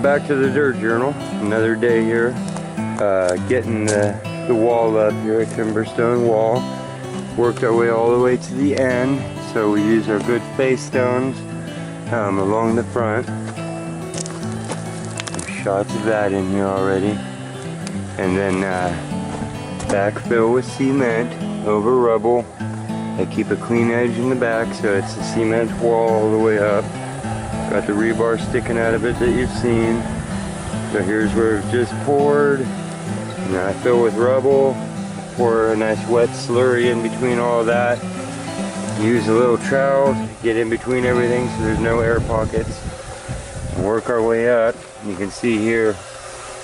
Welcome back to the Dirt Journal. Another day here, getting the wall up here at Timberstone wall. Worked our way all the way to the end, so we use our good face stones along the front. Some shots of that in here already, and then backfill with cement over rubble. I keep a clean edge in the back, so it's a cement wall all the way up. Got the rebar sticking out of it that you've seen. So here's where we've just poured. And I fill with rubble. Pour a nice wet slurry in between all of that. Use a little trowel to get in between everything so there's no air pockets. And work our way up. You can see here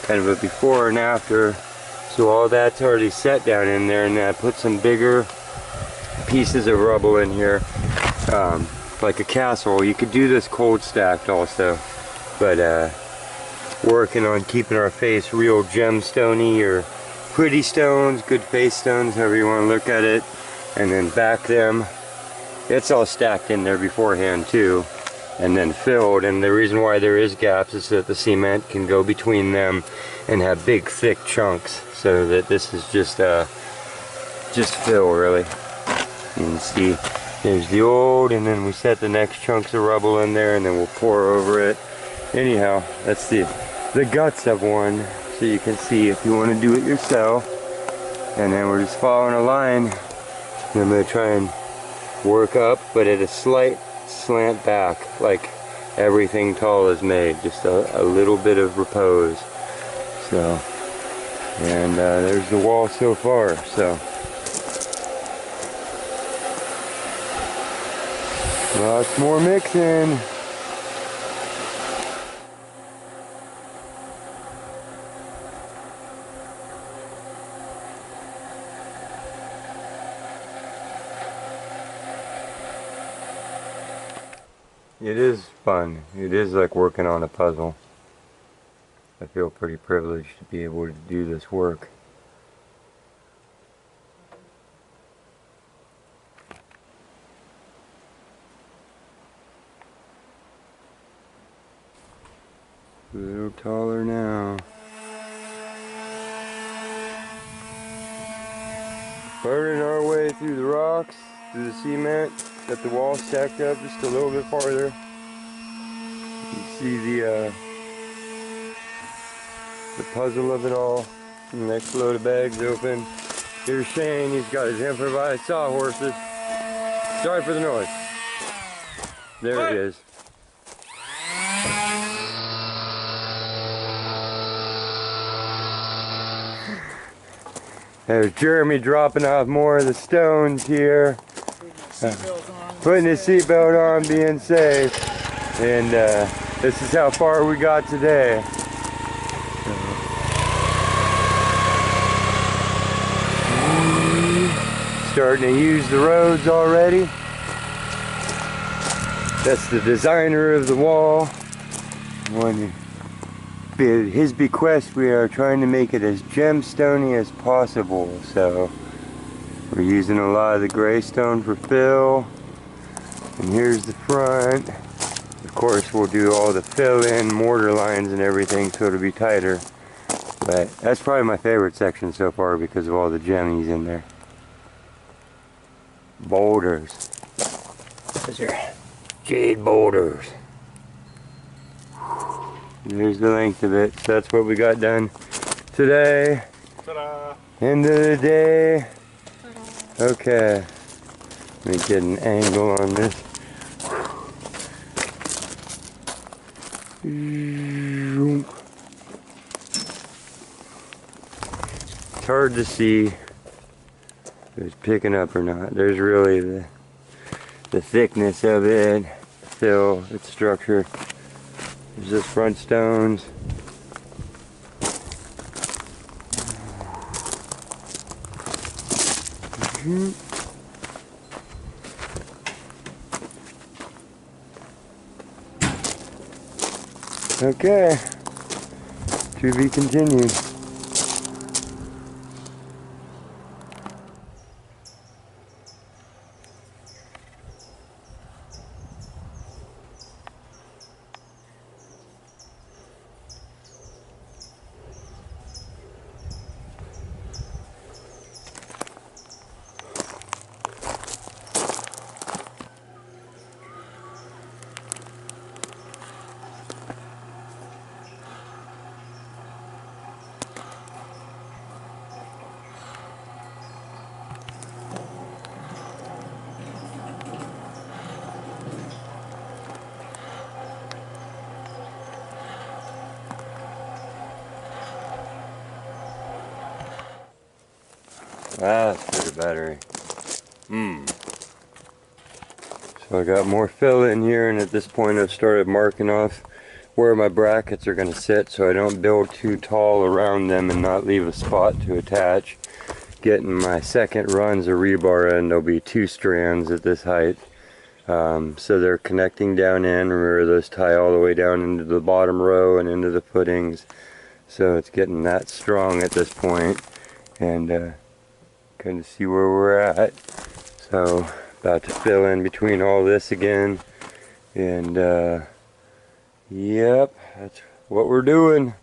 kind of a before and after. So all that's already set down in there, and I put some bigger pieces of rubble in here. Like a castle. You could do this cold stacked also, but working on keeping our face real gemstone-y or pretty stones, good face stones, however you want to look at it, and then back them. It's all stacked in there beforehand too, and then filled. And the reason why there is gaps is so that the cement can go between them and have big thick chunks, so that this is just fill really. You can see there's the old, and then we set the next chunks of rubble in there, and then we'll pour over it. Anyhow, that's the guts of one, so you can see if you want to do it yourself. And then we're just following a line. And I'm going to try and work up, but at a slight slant back, like everything tall is made. Just a little bit of repose. So, and there's the wall so far. So. Lots more mixing. It is fun. It is like working on a puzzle. I feel pretty privileged to be able to do this work. A little taller now. Burning our way through the rocks, through the cement. Got the wall stacked up just a little bit farther. You can see the puzzle of it all. The next load of bags open. Here's Shane. He's got his improvised sawhorses. Sorry for the noise. There it is. There's Jeremy dropping off more of the stones here. Putting his seatbelt on, being safe. And this is how far we got today. Starting to use the roads already. That's the designer of the wall. His bequest, we are trying to make it as gemstone-y as possible. So we're using a lot of the gray stone for fill. And here's the front. Of course, we'll do all the fill-in mortar lines and everything so it'll be tighter. But that's probably my favorite section so far because of all the gemmies in there. Boulders. Those are jade boulders. There's the length of it. So that's what we got done today. Ta-da! End of the day. Ta-da. Okay. Let me get an angle on this. It's hard to see if it's picking up or not. There's really the thickness of it, fill, its structure. There's just front stones. Okay, to be continued. That's for the battery. So I got more fill in here, and at this point I've started marking off where my brackets are going to sit so I don't build too tall around them and not leave a spot to attach. Getting my second runs of rebar in, there'll be 2 strands at this height. So they're connecting down in. Remember, those tie all the way down into the bottom row and into the footings. So it's getting that strong at this point, and kind of see where we're at. So about to fill in between all this again, and yep, that's what we're doing.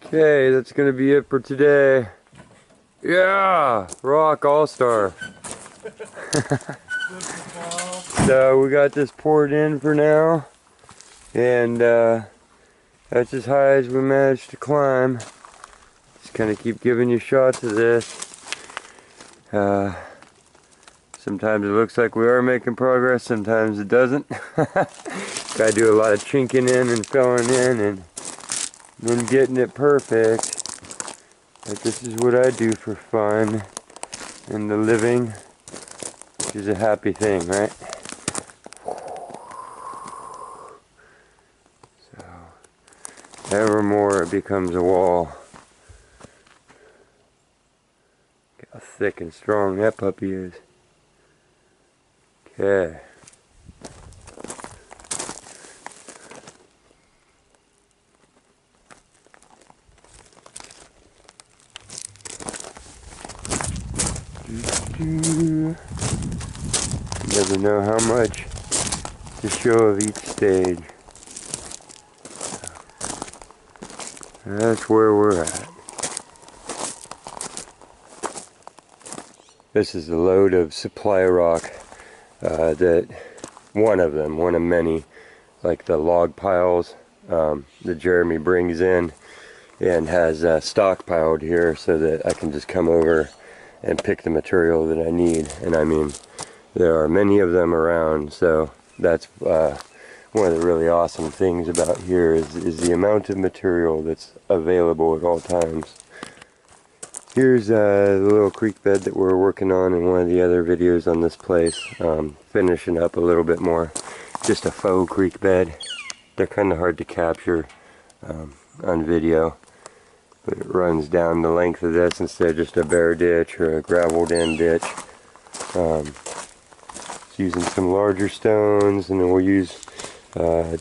Okay, that's gonna be it for today. Yeah, rock all-star. So we got this poured in for now, and that's as high as we managed to climb. Just kind of keep giving you shots of this. Sometimes it looks like we are making progress, sometimes it doesn't. Gotta do a lot of chinking in and filling in and then getting it perfect. But this is what I do for fun and the living, which is a happy thing, right? So, evermore it becomes a wall. Look how thick and strong that puppy is. Okay. You never know how much to show of each stage. That's where we're at. This is a load of supply rock that one of many, like the log piles that Jeremy brings in and has stockpiled here so that I can just come over and pick the material that I need. And I mean, there are many of them around, so that's one of the really awesome things about here is the amount of material that's available at all times. Here's the little creek bed that we're working on in one of the other videos on this place, finishing up a little bit more. Just a faux creek bed. They're kind of hard to capture on video, but it runs down the length of this instead of just a bare ditch or a gravelled in ditch. It's using some larger stones, and then we'll use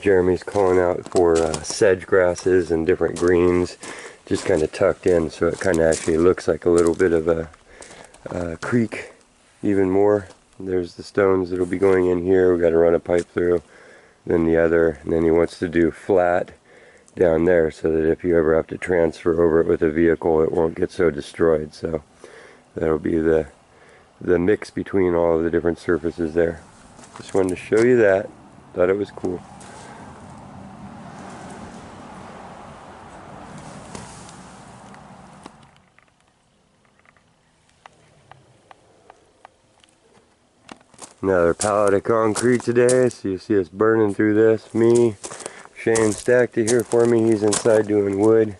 Jeremy's calling out for sedge grasses and different greens, just kind of tucked in so it kind of actually looks like a little bit of a creek even more. There's the stones that'll be going in here. We got to run a pipe through, then the other, and then he wants to do flat down there so that if you ever have to transfer over it with a vehicle, it won't get so destroyed. So that'll be the mix between all of the different surfaces there. Just wanted to show you that. Thought it was cool. Another pallet of concrete today, so you see us burning through this. Me, Shane stacked it here for me. He's inside doing wood.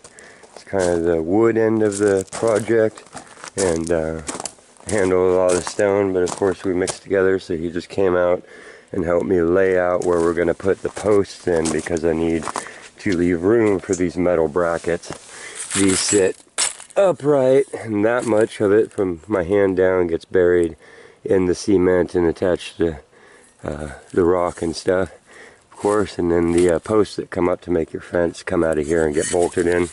It's kind of the wood end of the project, and handled a lot of stone, but of course we mixed together, so he just came out and helped me lay out where we're going to put the posts in, because I need to leave room for these metal brackets. These sit upright, and that much of it from my hand down gets buried in the cement and attached to the rock and stuff, of course, and then the posts that come up to make your fence come out of here and get bolted in.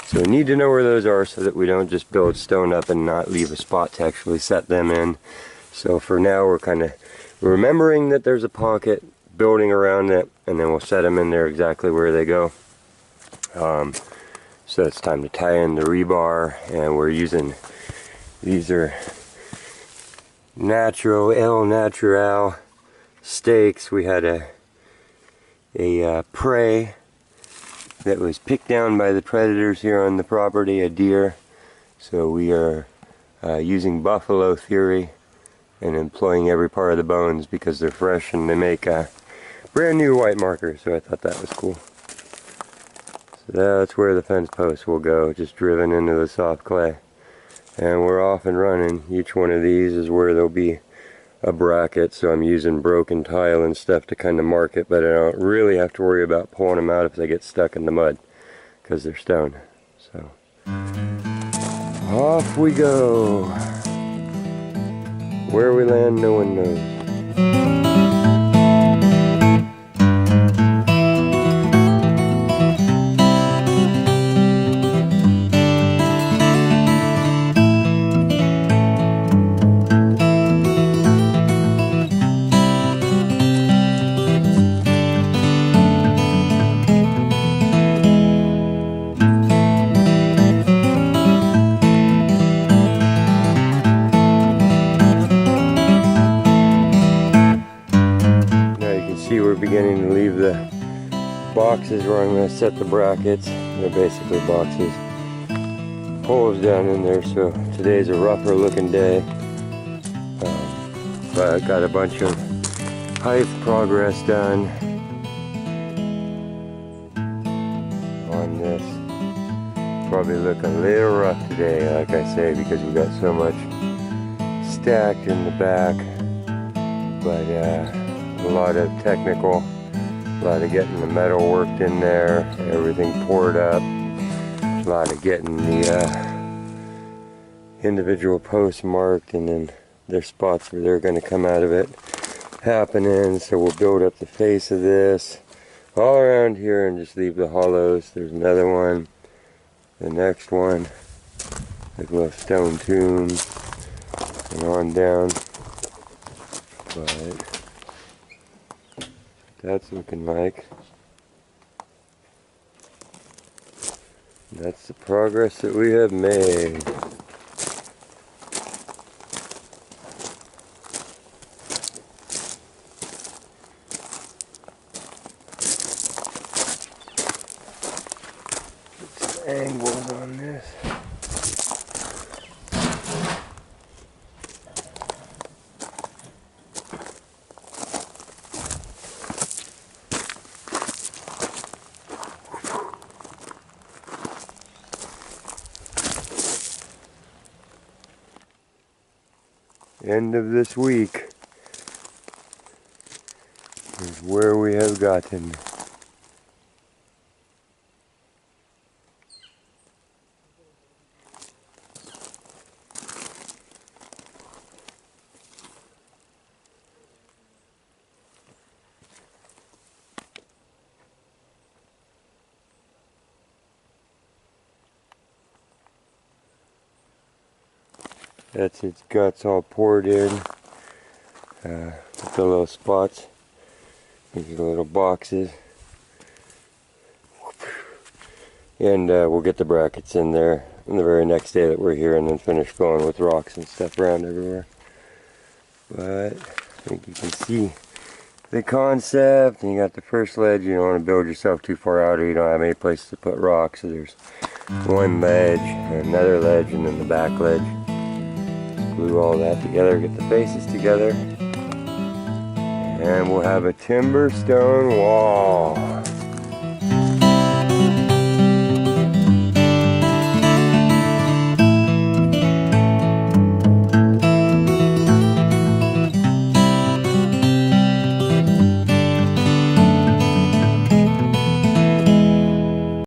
So we need to know where those are so that we don't just build stone up and not leave a spot to actually set them in. So for now we're kind of remembering that there's a pocket, building around it, and then we'll set them in there exactly where they go. So it's time to tie in the rebar, and we're using, these are El Natural stakes. We had a prey that was picked down by the predators here on the property, a deer. So we are using buffalo theory and employing every part of the bones because they're fresh and they make a brand new white marker. So I thought that was cool. So that's where the fence posts will go, just driven into the soft clay. And we're off and running. Each one of these is where there'll be a bracket, so I'm using broken tile and stuff to kind of mark it, but I don't really have to worry about pulling them out if they get stuck in the mud because they're stone. So off we go. Where we land, no one knows. See, we're beginning to leave the boxes where I'm going to set the brackets. They're basically boxes. Holes down in there, so today's a rougher looking day. But I got a bunch of height progress done on this. Probably look a little rough today, like I say, because we got so much stacked in the back. But a lot of technical, a lot of getting the metal worked in there, everything poured up, a lot of getting the individual posts marked, and then there's spots where they're going to come out of it happening. So we'll build up the face of this all around here and just leave the hollows. There's another one, the next one, like a little stone tomb, and on down. But that's looking like. That's the progress that we have made. Get some angles on this. End of this week is where we have gotten. That's its guts all poured in with the little spots. These are the little boxes. And we'll get the brackets in there on the very next day that we're here, and then finish filling with rocks and stuff around everywhere. But I think you can see the concept, and you got the first ledge. You don't want to build yourself too far out, or you don't have any place to put rocks. So there's one ledge, another ledge, and then the back ledge. Glue all that together, get the faces together, and we'll have a Timberstone wall.